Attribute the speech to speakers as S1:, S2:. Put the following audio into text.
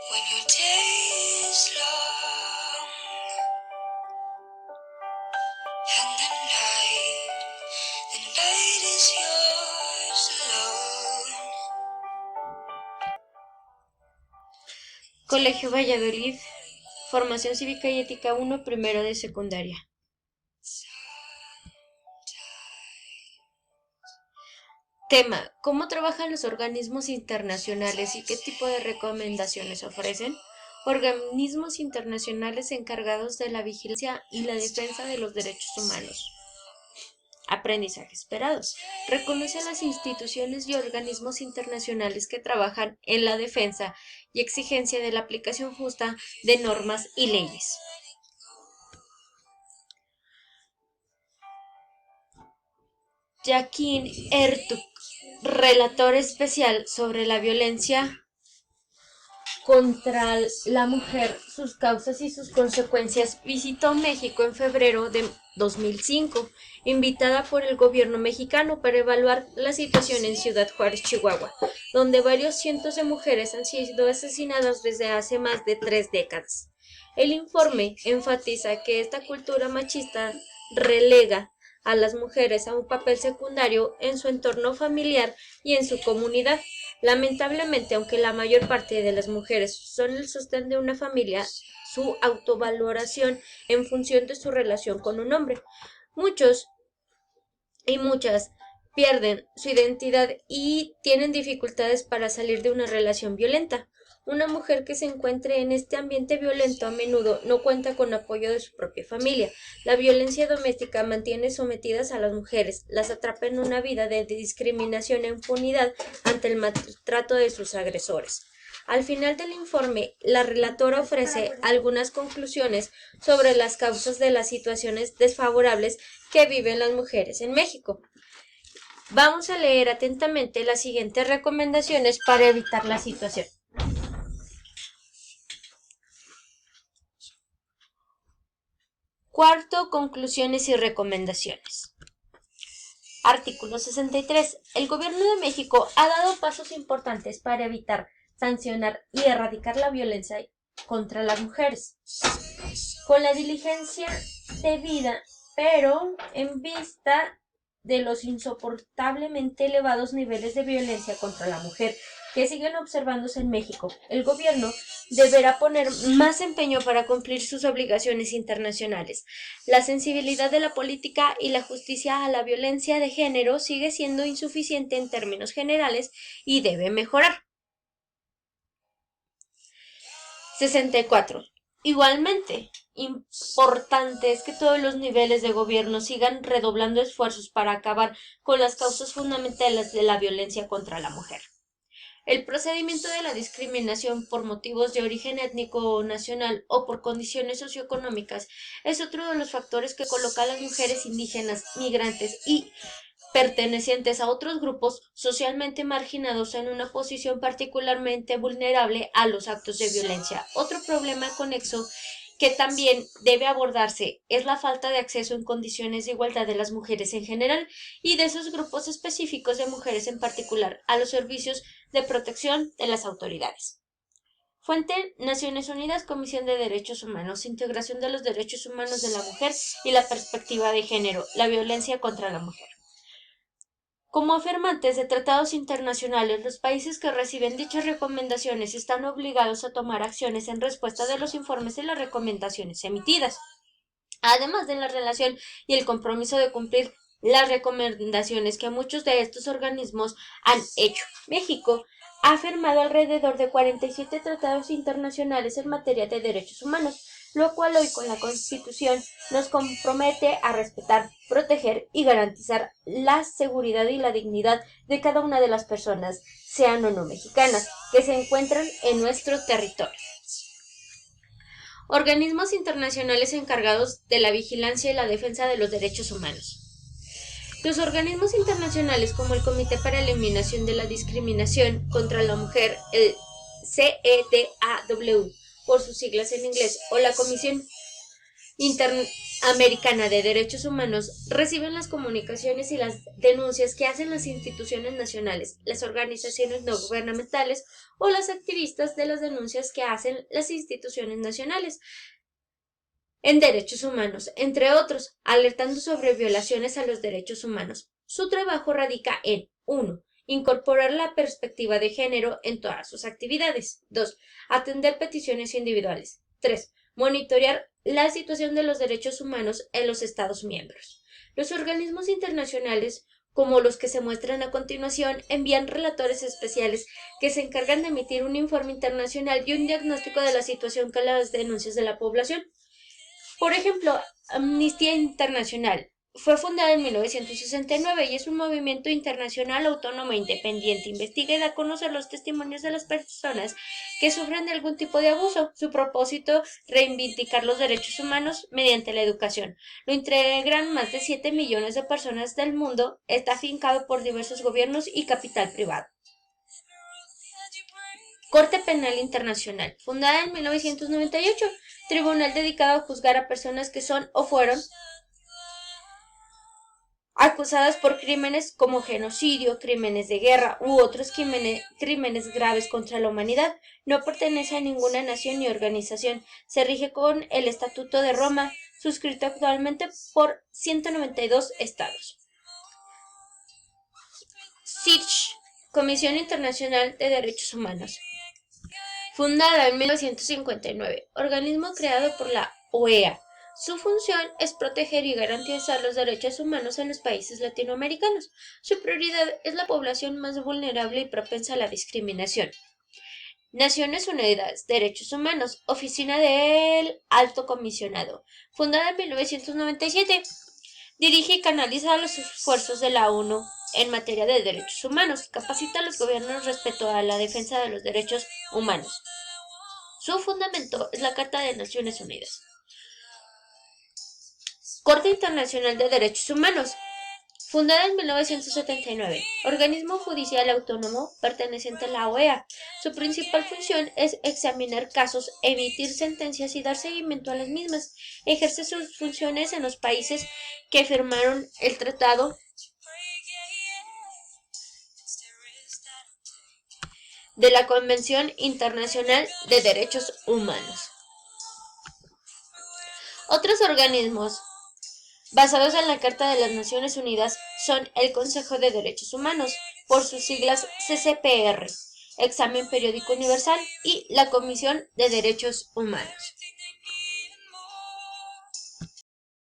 S1: When your day is long and the night is yours alone.
S2: Colegio Valladolid, Formación Cívica y Ética 1, primero de secundaria. Tema: ¿cómo trabajan los organismos internacionales y qué tipo de recomendaciones ofrecen? Organismos internacionales encargados de la vigilancia y la defensa de los derechos humanos. Aprendizaje esperados. Reconoce a las instituciones y organismos internacionales que trabajan en la defensa y exigencia de la aplicación justa de normas y leyes. Yakin Ertuk, relator especial sobre la violencia contra la mujer, sus causas y sus consecuencias, visitó México en febrero de 2005, invitada por el gobierno mexicano para evaluar la situación en Ciudad Juárez, Chihuahua, donde varios cientos de mujeres han sido asesinadas desde hace más de 3 décadas. El informe enfatiza que esta cultura machista relega a las mujeres a un papel secundario en su entorno familiar y en su comunidad. Lamentablemente, aunque la mayor parte de las mujeres son el sostén de una familia, su autovaloración en función de su relación con un hombre. Muchos y muchas pierden su identidad y tienen dificultades para salir de una relación violenta. Una mujer que se encuentre en este ambiente violento a menudo no cuenta con apoyo de su propia familia. La violencia doméstica mantiene sometidas a las mujeres, las atrapa en una vida de discriminación e impunidad ante el maltrato de sus agresores. Al final del informe, la relatora ofrece algunas conclusiones sobre las causas de las situaciones desfavorables que viven las mujeres en México. Vamos a leer atentamente las siguientes recomendaciones para evitar la situación. Cuarto, conclusiones y recomendaciones. Artículo 63. El Gobierno de México ha dado pasos importantes para evitar, sancionar y erradicar la violencia contra las mujeres, con la diligencia debida, pero en vista de los insoportablemente elevados niveles de violencia contra la mujer que siguen observándose en México, el gobierno deberá poner más empeño para cumplir sus obligaciones internacionales. La sensibilidad de la política y la justicia a la violencia de género sigue siendo insuficiente en términos generales y debe mejorar. 64. Igualmente, importante es que todos los niveles de gobierno sigan redoblando esfuerzos para acabar con las causas fundamentales de la violencia contra la mujer. El procedimiento de la discriminación por motivos de origen étnico o nacional o por condiciones socioeconómicas es otro de los factores que coloca a las mujeres indígenas, migrantes y pertenecientes a otros grupos socialmente marginados en una posición particularmente vulnerable a los actos de violencia. Otro problema conexo que también debe abordarse es la falta de acceso en condiciones de igualdad de las mujeres en general y de esos grupos específicos de mujeres en particular a los servicios de protección de las autoridades. Fuente: Naciones Unidas, Comisión de Derechos Humanos, Integración de los Derechos Humanos de la Mujer y la Perspectiva de Género, la violencia contra la mujer. Como firmantes de tratados internacionales, los países que reciben dichas recomendaciones están obligados a tomar acciones en respuesta de los informes y las recomendaciones emitidas, además de la relación y el compromiso de cumplir las recomendaciones que muchos de estos organismos han hecho. México ha firmado alrededor de 47 tratados internacionales en materia de derechos humanos, lo cual hoy con la Constitución nos compromete a respetar, proteger y garantizar la seguridad y la dignidad de cada una de las personas, sean o no mexicanas, que se encuentran en nuestro territorio. Organismos internacionales encargados de la vigilancia y la defensa de los derechos humanos. Los organismos internacionales como el Comité para la Eliminación de la Discriminación contra la Mujer, el CEDAW, por sus siglas en inglés, o la Comisión Interamericana de Derechos Humanos reciben las comunicaciones y las denuncias que hacen las instituciones nacionales, las organizaciones no gubernamentales o los activistas de las denuncias que hacen las instituciones nacionales en derechos humanos, entre otros, alertando sobre violaciones a los derechos humanos. Su trabajo radica en 1. Incorporar la perspectiva de género en todas sus actividades. 2. Atender peticiones individuales. 3. Monitorear la situación de los derechos humanos en los Estados miembros. Los organismos internacionales, como los que se muestran a continuación, envían relatores especiales que se encargan de emitir un informe internacional y un diagnóstico de la situación con las denuncias de la población. Por ejemplo, Amnistía Internacional fue fundada en 1969 y es un movimiento internacional autónomo e independiente. Investiga y da a conocer los testimonios de las personas que sufren de algún tipo de abuso. Su propósito, reivindicar los derechos humanos mediante la educación. Lo integran más de 7 millones de personas del mundo. Está afincado por diversos gobiernos y capital privado. Corte Penal Internacional, fundada en 1998, tribunal dedicado a juzgar a personas que son o fueron acusadas por crímenes como genocidio, crímenes de guerra u otros crímenes graves contra la humanidad. No pertenece a ninguna nación ni organización. Se rige con el Estatuto de Roma, suscrito actualmente por 192 estados. CIDH, Comisión Internacional de Derechos Humanos. Fundada en 1959, organismo creado por la OEA. Su función es proteger y garantizar los derechos humanos en los países latinoamericanos. Su prioridad es la población más vulnerable y propensa a la discriminación. Naciones Unidas, Derechos Humanos, Oficina del Alto Comisionado. Fundada en 1997. Dirige y canaliza los esfuerzos de la ONU en materia de derechos humanos. Capacita a los gobiernos respecto a la defensa de los derechos humanos. Su fundamento es la Carta de Naciones Unidas. Corte Internacional de Derechos Humanos. Fundada en 1979, organismo judicial autónomo perteneciente a la OEA. Su principal función es examinar casos, emitir sentencias y dar seguimiento a las mismas. Ejerce sus funciones en los países que firmaron el Tratado de la Convención Internacional de Derechos Humanos. Otros organismos basados en la Carta de las Naciones Unidas son el Consejo de Derechos Humanos, por sus siglas CCPR, Examen Periódico Universal, y la Comisión de Derechos Humanos.